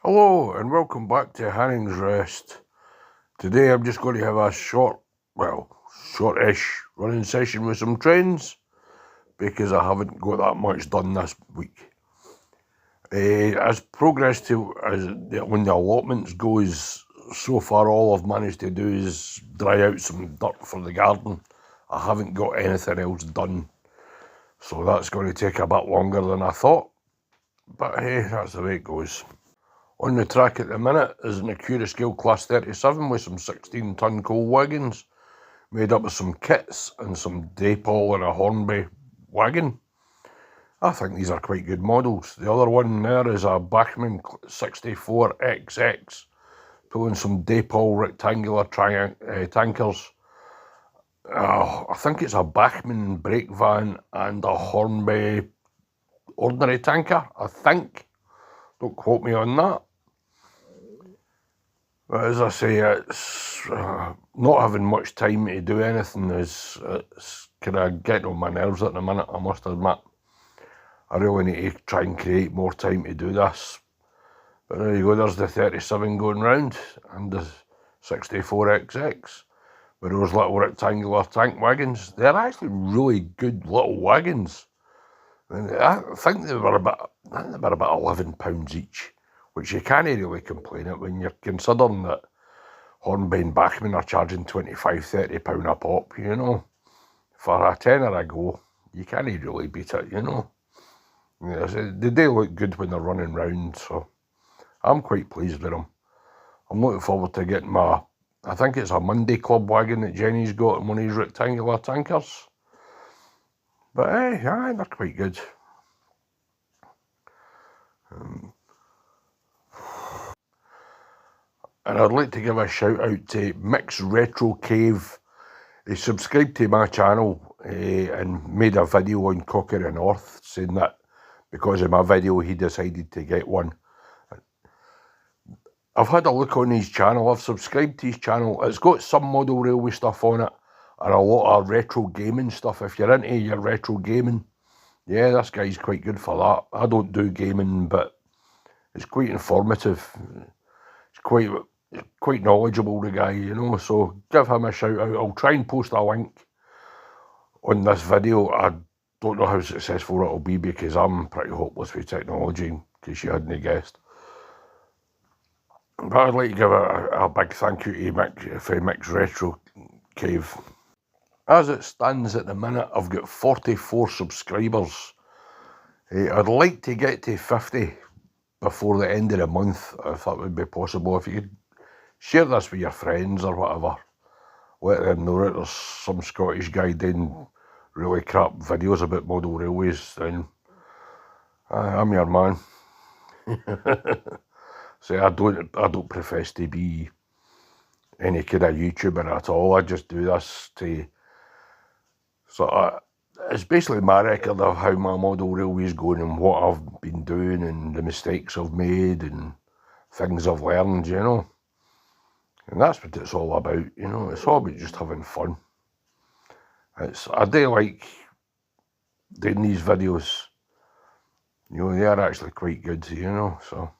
Hello and welcome back to Hanning's Rest. Today I'm just going to have a shortish running session with some trains because I haven't got that much done this week. As progress on the allotments goes, so far all I've managed to do is dry out some dirt for the garden. I haven't got anything else done, so that's going to take a bit longer than I thought, but hey, that's the way it goes. On the track at the minute is an Accurascale Class 37 with some 16-ton coal wagons, made up of some kits and some Daypol and a Hornby wagon. I think these are quite good models. The other one there is a Bachmann 64XX, pulling some Daypol rectangular tankers. I think it's a Bachmann brake van and a Hornby ordinary tanker, I think. Don't quote me on that. But as I say, it's not having much time to do anything is kind of getting on my nerves at the minute, I must admit. I really need to try and create more time to do this. But there you go, there's the 37 going round and the 64XX with those little rectangular tank wagons. They're actually really good little wagons. And I think they were about £11 each, which you can't really complain at when you're considering that Hornby and Bachmann are charging £25–30 a pop, you know. For a tenner a go, you can't really beat it, you know. They do look good when they're running round, so I'm quite pleased with them. I'm looking forward to getting I think it's a Monday Club wagon that Jenny's got in one of these rectangular tankers. But hey, they're quite good. And I'd like to give a shout out to Mix Retro Cave. He subscribed to my channel and made a video on Cockery North, saying that because of my video he decided to get one. I've had a look on his channel, I've subscribed to his channel. It's got some model railway stuff on it and a lot of retro gaming stuff. If you're into your retro gaming, yeah, this guy's quite good for that. I don't do gaming, but it's quite informative. It's quite knowledgeable, the guy, you know, so give him a shout out. I'll try and post a link on this video. I don't know how successful it'll be because I'm pretty hopeless with technology, in case you hadn't guessed. But I'd like to give a big thank you to Mix Retro Cave. As it stands at the minute, I've got 44 subscribers. I'd like to get to 50 before the end of the month, if that would be possible. If you could share this with your friends or whatever, let them know that there's some Scottish guy doing really crap videos about model railways, then I'm your man. See, I don't profess to be any kind of YouTuber at all. I just do this to it's basically my record of how my model railway's going and what I've been doing and the mistakes I've made and things I've learned, you know. And that's what it's all about, you know. It's all about just having fun. I do like doing these videos. You know, they are actually quite good, you know, so.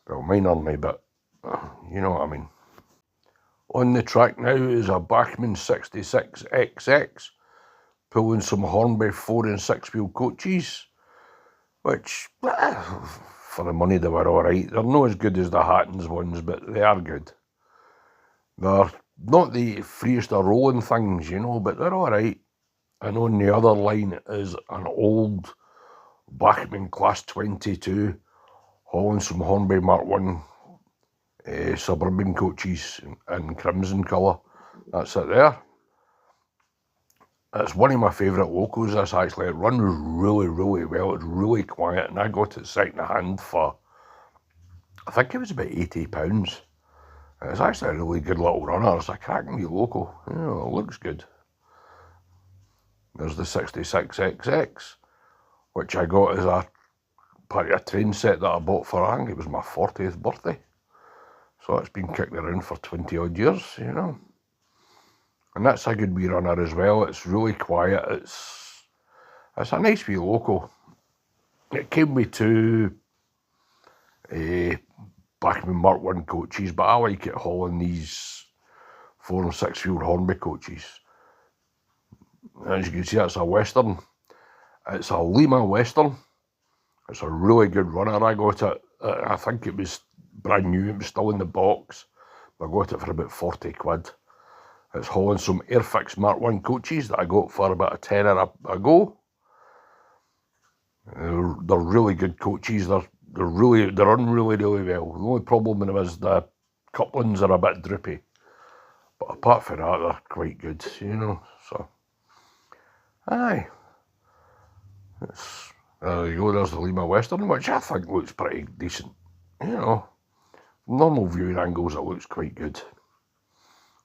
Well, mine aren't me, but you know what I mean. On the track now is a Bachmann 66XX, pulling some Hornby 4 and 6 wheel coaches, which, for the money, they were alright. They're not as good as the Hattons ones, but they are good. They're not the freest of rolling things, you know, but they're alright. And on the other line is an old Bachmann Class 22, hauling some Hornby Mark 1 suburban coaches in crimson colour. That's it there. It's one of my favourite locals, this actually. It runs really, really well. It's really quiet, and I got it second hand for, I think it was about £80. It's actually a really good little runner. It's a cracking wee local. You know, it looks good. There's the 66XX, which I got as a part of a train set that I bought for, I think it was my 40th birthday. So it's been kicking around for 20 odd years, you know. And that's a good wee runner as well. It's really quiet. It's a nice wee local. It came with two Bachmann Mark 1 coaches, but I like it hauling these 4 and 6 wheel Hornby coaches. As you can see, it's a Western. It's a Lima Western. It's a really good runner. I got it, I think it was brand new, it was still in the box. I got it for about 40 quid. It's hauling some Airfix Mark 1 coaches that I got for about a tenner ago. They're really good coaches. They're run really well. The only problem with them is the couplings are a bit droopy. But apart from that, they're quite good, you know. So, aye. There you go, there's the Lima Western, which I think looks pretty decent. You know, normal viewing angles, it looks quite good.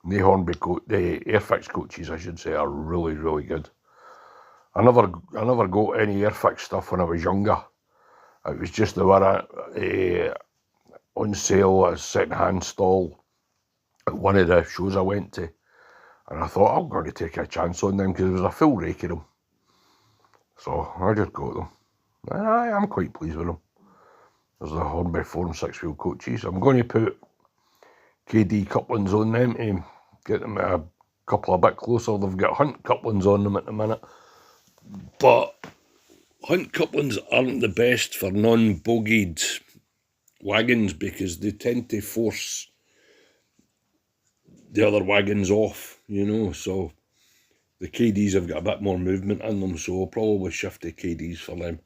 The Hornby the Airfix coaches, I should say, are really good. I never got any Airfix stuff when I was younger. It was just they were on sale at a second-hand stall at one of the shows I went to. And I thought, I'm going to take a chance on them because there was a full rake of them. So I just got them. I'm quite pleased with them. There's the Hornby 4 and 6 wheel coaches. I'm going to put KD couplings on them to get them a couple a bit closer. They've got Hunt couplings on them at the minute. But Hunt couplings aren't the best for non-bogeyed wagons because they tend to force the other wagons off, you know, so the KDs have got a bit more movement in them, so I'll probably shift to KDs for them.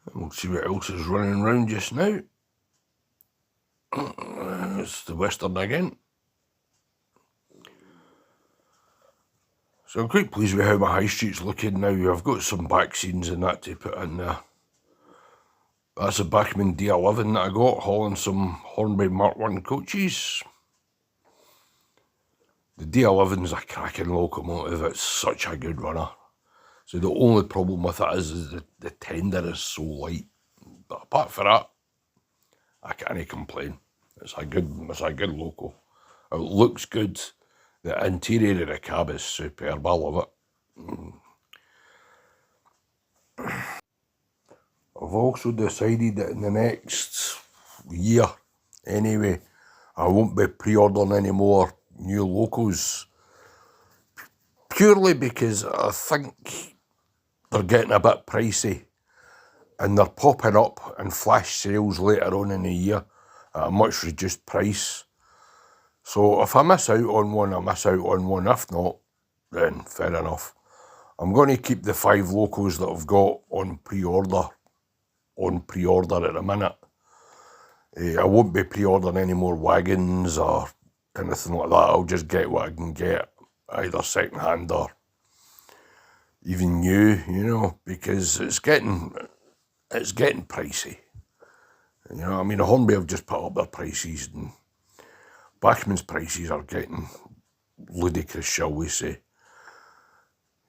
And we'll see what else is running around just now. It's the Western again. So I'm quite pleased with how my high street's looking now. I've got some back scenes and that to put in there. That's a Bachmann D11 that I got, hauling some Hornby Mark 1 coaches. The D11's a cracking locomotive, it's such a good runner. So the only problem with it is the tender is so light. But apart from that, I can't complain. It's a good loco. It looks good. The interior of the cab is superb, I love it. I've also decided that in the next year, anyway, I won't be pre-ordering any more new locos. Purely because I think they're getting a bit pricey and they're popping up in flash sales later on in the year at a much reduced price. So if I miss out on one, I miss out on one. If not, then fair enough. I'm going to keep the 5 locos that I've got on pre-order at the minute. I won't be pre-ordering any more wagons or anything like that. I'll just get what I can get, either second-hand or even new, you know, because it's getting pricey. You know, I mean, Hornby have just put up their prices and Bachmann's prices are getting ludicrous, shall we say.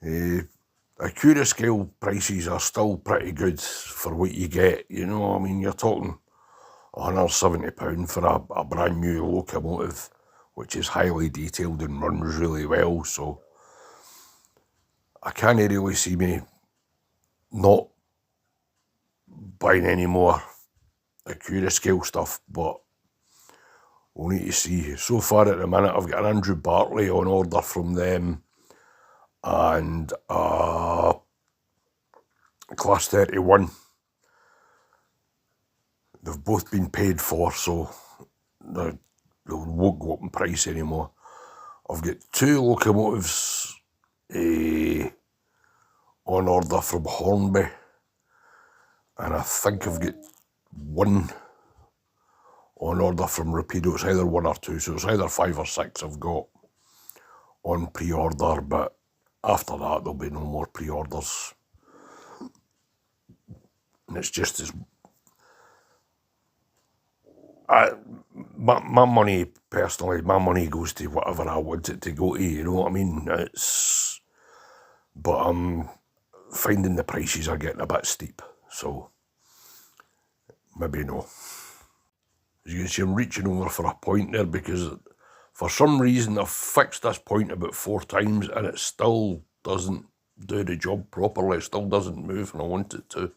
Acura scale prices are still pretty good for what you get, you know. I mean, you're talking £170 for a brand new locomotive, which is highly detailed and runs really well, so I can't really see me not buying any more Acura scale stuff, but we'll need to see. So far at the minute, I've got an Andrew Bartley on order from them and a Class 31. They've both been paid for, so they won't go up in price anymore. I've got 2 locomotives on order from Hornby, and I think I've got 1 on order from Rapido. It's either 1 or 2, so it's either 5 or 6 I've got on pre-order, but after that there'll be no more pre-orders. And it's just as... my money, personally, my money goes to whatever I want it to go to, you know what I mean? But I'm finding the prices are getting a bit steep, so maybe no. As you can see, I'm reaching over for a point there because for some reason I've fixed this point about 4 times and it still doesn't do the job properly. It still doesn't move and I want it to.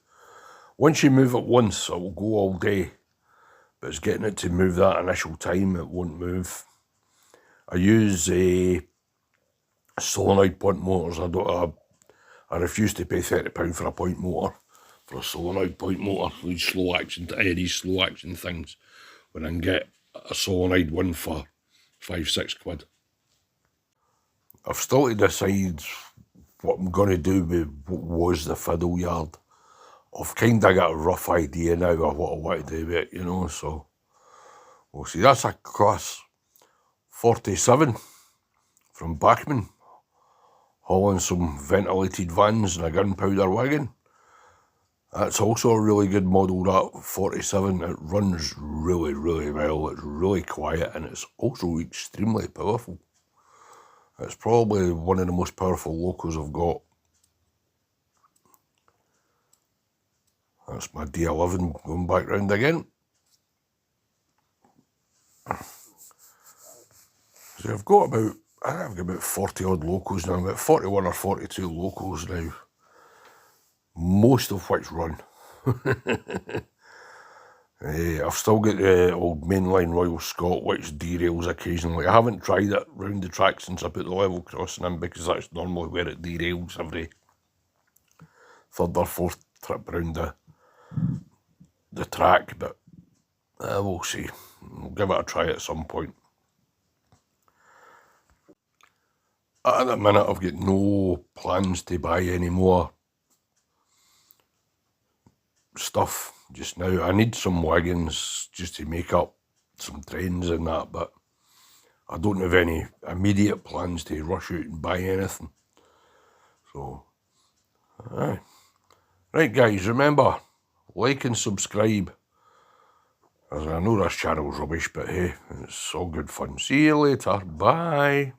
Once you move it once, it will go all day. But it's getting it to move that initial time, it won't move. I use solenoid point motors. I refuse to pay £30 for a point motor, for a solenoid point motor, these slow action things, when I can get a solenoid one for £5-6. I've still to decide what I'm going to do with what was the fiddle yard. I've kind of got a rough idea now of what I want to do with it, you know, so we'll see. That's a Class 47 from Bachmann, hauling some ventilated vans and a gunpowder wagon. That's also a really good model, that 47. It runs really, really well. It's really quiet and it's also extremely powerful. It's probably one of the most powerful locos I've got. That's my D11 going back round again. So I've got about, I think I've got about 40 odd locos now, about 41 or 42 locos now, most of which run. I've still got the old mainline Royal Scot, which derails occasionally. I haven't tried it round the track since I put the level crossing in, because that's normally where it derails every third or fourth trip round the track, but we'll see. We'll give it a try at some point. At the minute, I've got no plans to buy any more stuff just now. I need some wagons just to make up some trains and that, but I don't have any immediate plans to rush out and buy anything. So, right guys, remember, like and subscribe. As I know this channel's rubbish, but hey, it's all good fun. See you later. Bye.